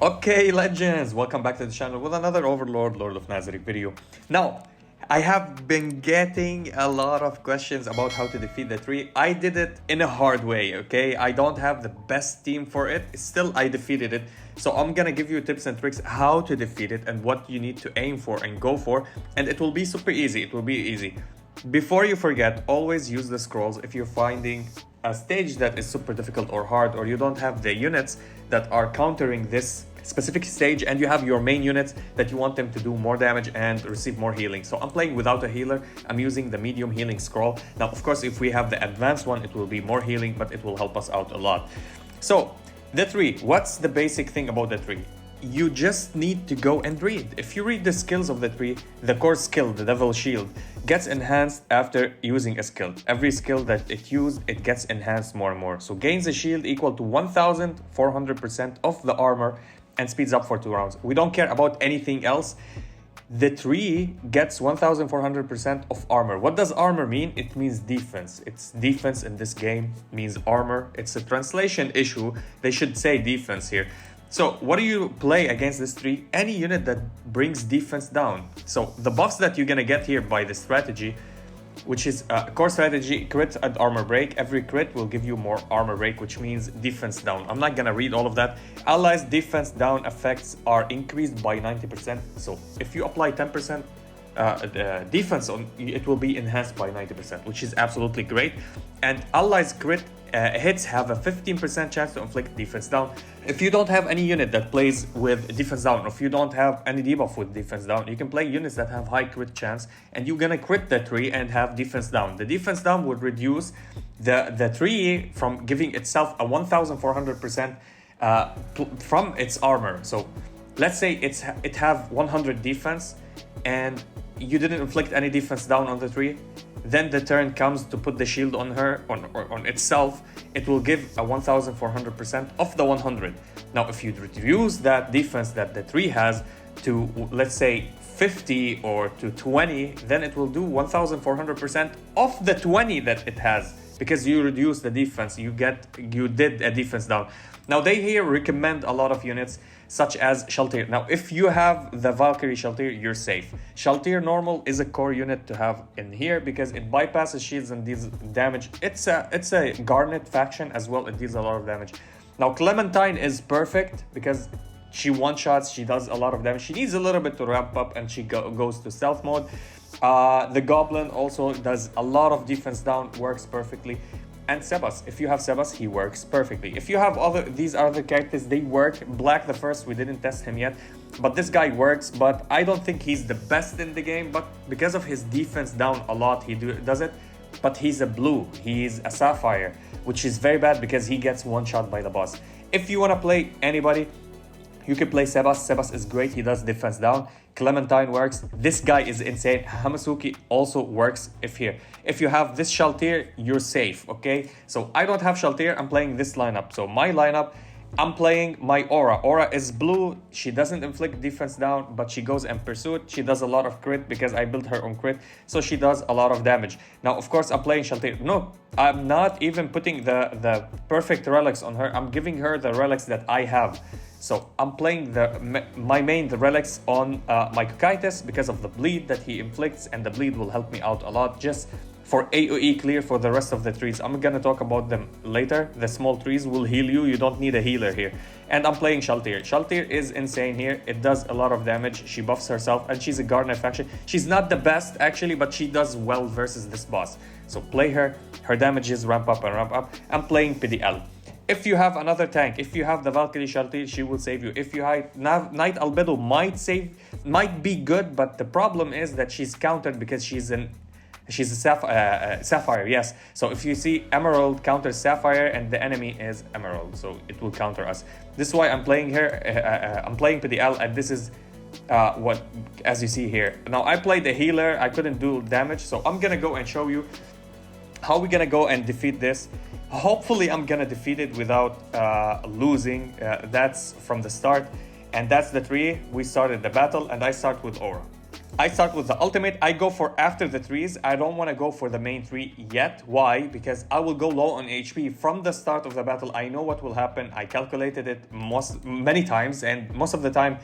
Okay, legends, welcome back to the channel with another Overlord, Lord of Nazarick video. Now, I have been getting a lot of questions about how to defeat the tree. I did it in a hard way, okay? I don't have the best team for it, still I defeated it. So I'm gonna give you tips and tricks how to defeat it and what you need to aim for and go for. And it will be super easy, it will be easy. Before you forget, always use the scrolls if you're finding a stage that is super difficult or hard, or you don't have the units that are countering this specific stage and you have your main units that you want them to do more damage and receive more healing. So I'm playing without a healer. I'm using the medium healing scroll. Now, of course, if we have the advanced one, it will be more healing, but it will help us out a lot. So the tree, what's the basic thing about the tree? You just need to go and read. If you read the skills of the tree, the core skill, the Devil Shield, gets enhanced after using a skill. Every skill that it used, it gets enhanced more and more. So gains a shield equal to 1400% of the armor and speeds up for 2 rounds. We don't care about anything else. The tree gets 1400% of armor. What does armor mean? It means defense. It's defense in this game means armor. It's a translation issue. They should say defense here. So what do you play against this tree? Any unit that brings defense down. So the buffs that you're gonna get here by the strategy, which is core strategy, crit and armor break. Every crit will give you more armor break, which means defense down. I'm not gonna read all of that. Allies defense down effects are increased by 90%. So if you apply 10% defense on, it will be enhanced by 90%, which is absolutely great. And allies crit hits have a 15% chance to inflict defense down. If you don't have any unit that plays with defense down, or if you don't have any debuff with defense down, you can play units that have high crit chance, and you're gonna crit the tree and have defense down. The defense down would reduce the tree from giving itself a 1400% from its armor. So let's say it have 100 defense and you didn't inflict any defense down on the tree. Then the turn comes to put the shield on her, on itself, it will give a 1400% of the 100. Now, if you reduce that defense that the tree has to, let's say, 50 or to 20, then it will do 1400% of the 20 that it has, because you reduce the defense, you did a defense down. Now, they here recommend a lot of units such as Shaltir. Now, if you have the Valkyrie Shaltir, you're safe. Shaltir normal is a core unit to have in here because it bypasses shields and deals damage. It's a Garnet faction as well. It deals a lot of damage. Now, Clementine is perfect because she one-shots, she does a lot of damage. She needs a little bit to ramp up and she goes to stealth mode. The Goblin also does a lot of defense down, works perfectly. And Sebas, if you have Sebas, he works perfectly. If you have these other characters, they work. Black the First, we didn't test him yet, but this guy works, but I don't think he's the best in the game, but because of his defense down a lot, he does it. But he's a blue, he's a sapphire, which is very bad because he gets one shot by the boss. If you want to play anybody, you can play Sebas. Sebas is great, he does defense down. Clementine works. This guy is insane. Hamasuki also works if you have this Shaltir, you're safe, okay? So I don't have Shaltir, I'm playing this lineup. So my lineup, I'm playing my Aura. Aura is blue. She doesn't inflict defense down, but she goes in pursuit. She does a lot of crit because I built her on crit, so she does a lot of damage. Now, of course, I'm playing Shaltir. No, I'm not even putting the perfect relics on her. I'm giving her the relics that I have. So I'm playing my main relics on my Kokaitis because of the bleed that he inflicts, and the bleed will help me out a lot just for AoE clear for the rest of the trees. I'm gonna talk about them later. The small trees will heal you. You don't need a healer here. And I'm playing Shaltir. Shaltir is insane here. It does a lot of damage. She buffs herself and she's a Garnet faction. She's not the best actually, but she does well versus this boss. So play her. Her damages ramp up and ramp up. I'm playing PDL. If you have another tank, if you have the Valkyrie Shaltir, she will save you. If you have Knight Albedo, might be good, but the problem is that she's countered because she's a Sapphire, yes. So if you see Emerald counters Sapphire and the enemy is Emerald, so it will counter us. This is why I'm playing her. I'm playing PDL, and this is what, as you see here. Now I played the healer, I couldn't do damage, so I'm gonna go and show you how we're gonna go and defeat this. Hopefully I'm gonna defeat it without losing. That's from the start, and that's the tree. We started the battle, and I start with Aura. I start with the ultimate. I go for after the threes. I don't want to go for the main three yet. Why? Because I will go low on HP from the start of the battle. I know what will happen. I calculated it many times, and most of the time,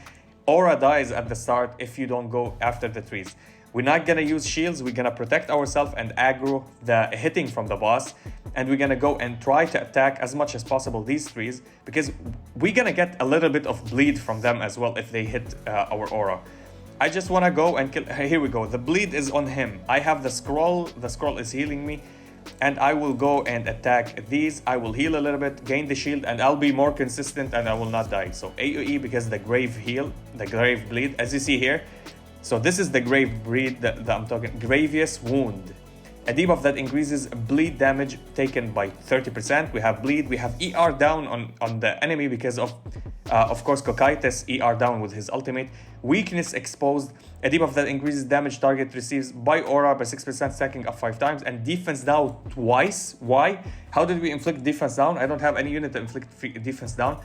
aura dies at the start if you don't go after the threes. We're not gonna use shields. We're gonna protect ourselves and aggro the hitting from the boss, and we're gonna go and try to attack as much as possible these threes, because we're gonna get a little bit of bleed from them as well if they hit our aura. I just want to go and kill. Here we go. The bleed is on him. I have the scroll. The scroll is healing me. And I will go and attack these. I will heal a little bit, gain the shield, and I'll be more consistent and I will not die. So AoE because the grave heal, the grave bleed, as you see here. So this is the grave bleed that I'm talking. Gravious wound. A debuff that increases bleed damage taken by 30%. We have bleed. We have ER down on the enemy because of course, Cocytus ER down with his ultimate. Weakness exposed. A debuff that increases damage target receives by aura by 6%, stacking up 5 times. And defense down twice. Why? How did we inflict defense down? I don't have any unit to inflict defense down.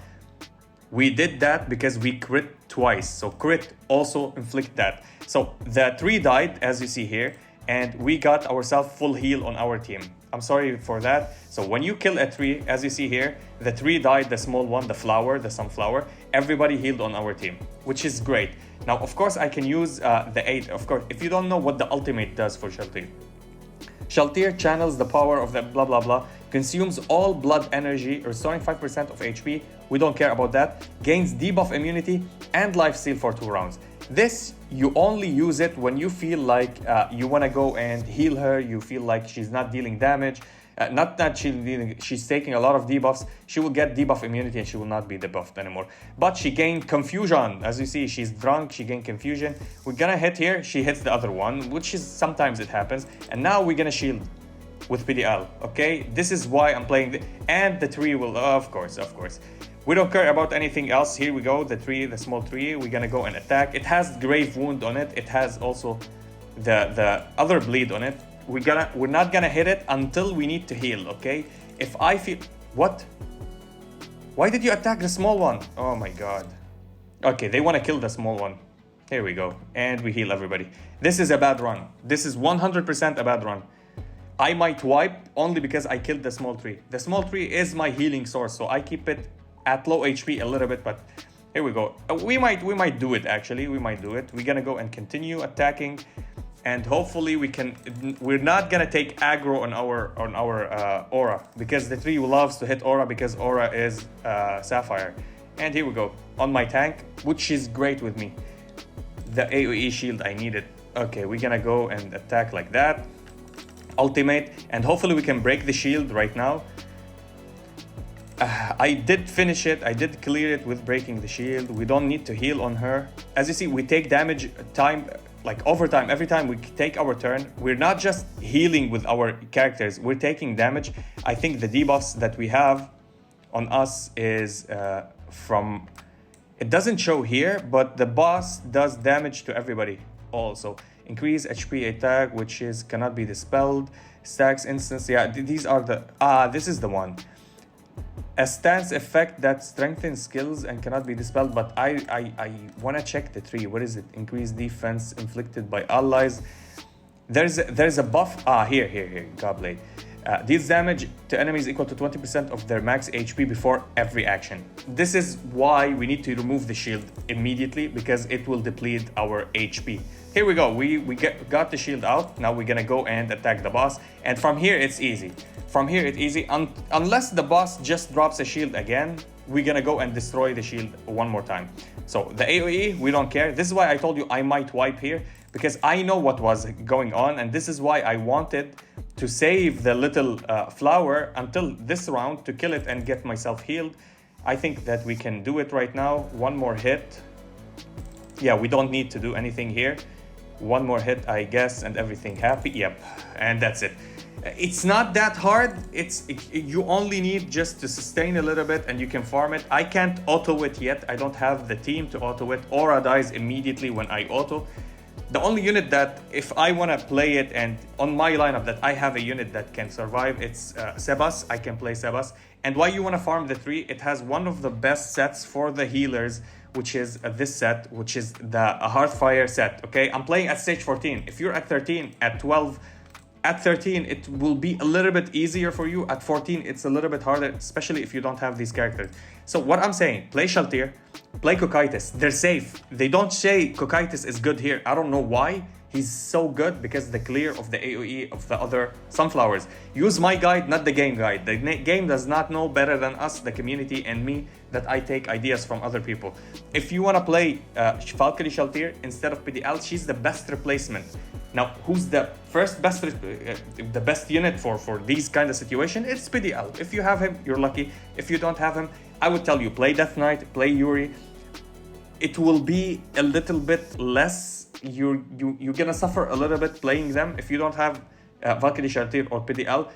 We did that because we crit twice. So crit also inflict that. So the 3 died, as you see here. And we got ourselves full heal on our team. I'm sorry for that. So when you kill a 3, as you see here, the 3 died, the small one, the flower, the sunflower, everybody healed on our team, which is great. Now, of course, I can use the 8. Of course, if you don't know what the ultimate does for Shaltir. Shaltir channels the power of the blah blah blah, consumes all blood energy, restoring 5% of HP. We don't care about that. Gains debuff immunity and lifesteal for 2 rounds. This, you only use it when you feel like you want to go and heal her, you feel like she's not dealing damage. Not that she's taking a lot of debuffs. She will get debuff immunity and she will not be debuffed anymore. But she gained confusion. As you see, she's drunk, she gained confusion. We're gonna hit here, she hits the other one, which is sometimes it happens. And now we're gonna shield with PDL, okay? This is why I'm playing, and the 3 will, of course. We don't care about anything else. Here we go, the 3, the small 3. We're gonna go and attack. It has grave wound on it. It has also the other bleed on it. We're not gonna hit it until we need to heal, okay? If I feel... What? Why did you attack the small one? Oh my god. Okay, they want to kill the small one. Here we go. And we heal everybody. This is a bad run. This is 100% a bad run. I might wipe only because I killed the small 3. The small 3 is my healing source, so I keep it at low HP a little bit, but here we go. We might do it, actually. We might do it. We're gonna go and continue attacking, and hopefully we're not gonna take aggro on our aura, because the 3 loves to hit aura because aura is sapphire. And here we go on my tank, which is great with me. The AoE shield, I need it. Okay, we're gonna go and attack like that. Ultimate, and hopefully we can break the shield right now. I did finish it. I did clear it with breaking the shield. We don't need to heal on her. As you see, we take damage time, like over time. Every time we take our turn, we're not just healing with our characters, we're taking damage. I think the debuffs that we have on us is from... It doesn't show here, but the boss does damage to everybody also. Increase HP attack, which is cannot be dispelled. Stacks instance. Yeah, these are the... this is the one. A stance effect that strengthens skills and cannot be dispelled, but I want to check the 3. What is it? Increase defense inflicted by allies. There's a buff. Here. Godblade. Deals damage to enemies equal to 20% of their max HP before every action. This is why we need to remove the shield immediately, because it will deplete our HP. Here we go. We got the shield out. Now we're gonna go and attack the boss. And from here, it's easy. From here, it's easy. Unless the boss just drops a shield again, we're gonna go and destroy the shield one more time. So the AoE, we don't care. This is why I told you I might wipe here, because I know what was going on. And this is why I wanted to save the little flower until this round to kill it and get myself healed. I think that we can do it right now. One more hit. Yeah, we don't need to do anything here. One more hit, I guess, and everything happy. Yep, and that's it. It's not that hard. You only need just to sustain a little bit and you can farm it. I can't auto it yet. I don't have the team to auto it. Aura dies immediately when I auto. The only unit that, if I want to play it, and on my lineup that I have a unit that can survive, it's Sebas. I can play Sebas. And why you want to farm the 3? It has one of the best sets for the healers, which is this set, which is the Hearthfire set, okay? I'm playing at stage 14. If you're at 13, at 12, at 13, it will be a little bit easier for you. At 14, it's a little bit harder, especially if you don't have these characters. So what I'm saying, play Shaltir, play Cocytus. They're safe. They don't say Cocytus is good here. I don't know why. He's so good because the clear of the AoE of the other sunflowers. Use my guide, not the game guide. The game does not know better than us, the community, and me, that I take ideas from other people. If you want to play Valkyrie Shaltir instead of PDL, she's the best replacement. Now, who's the the best unit for these kind of situation? It's PDL. If you have him, you're lucky. If you don't have him, I would tell you, play Death Knight, play Yuri. It will be a little bit less. You're gonna suffer a little bit playing them if you don't have Valkyrie Shaltir or PDL.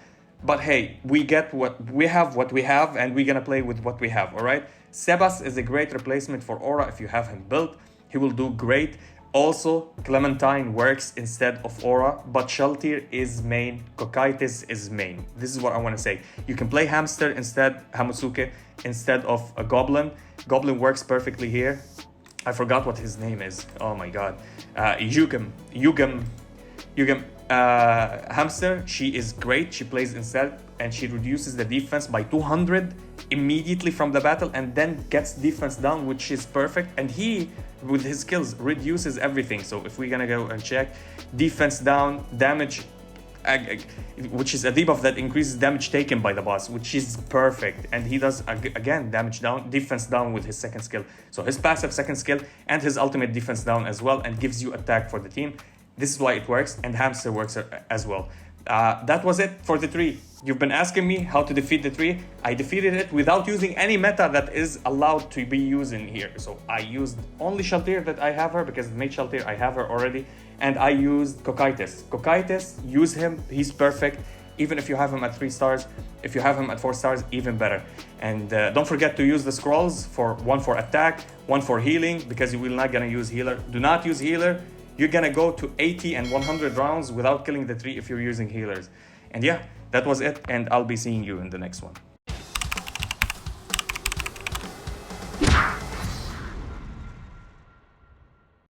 But hey, we get what we have, and we're gonna play with what we have, all right? Sebas is a great replacement for Aura if you have him built. He will do great. Also, Clementine works instead of Aura, but Shaltir is main, Cocytus is main. This is what I want to say. You can play Hamster instead, Hamusuke, instead of a Goblin. Goblin works perfectly here. I forgot what his name is. Oh my god. Yugam. Hamster, she is great. She plays instead, and she reduces the defense by 200 immediately from the battle, and then gets defense down, which is perfect. And he, with his skills, reduces everything. So if we're gonna go and check defense down, damage, which is a debuff that increases damage taken by the boss, which is perfect. And he does again damage down, defense down with his second skill. So his passive second skill and his ultimate defense down as well, and gives you attack for the team. This is why it works, and Hamster works as well. That was it for the 3. You've been asking me how to defeat the 3. I defeated it without using any meta that is allowed to be used in here. So I used only Shaltir that I have her, because made Shaltir, I have her already. And I used Cocytus. Cocytus, use him, he's perfect. Even if you have him at 3 stars, if you have him at 4 stars, even better. And don't forget to use the scrolls, one for attack, one for healing, because you will not gonna use healer. Do not use healer. You're gonna go to 80 and 100 rounds without killing the 3 if you're using healers. And yeah, that was it, and I'll be seeing you in the next one.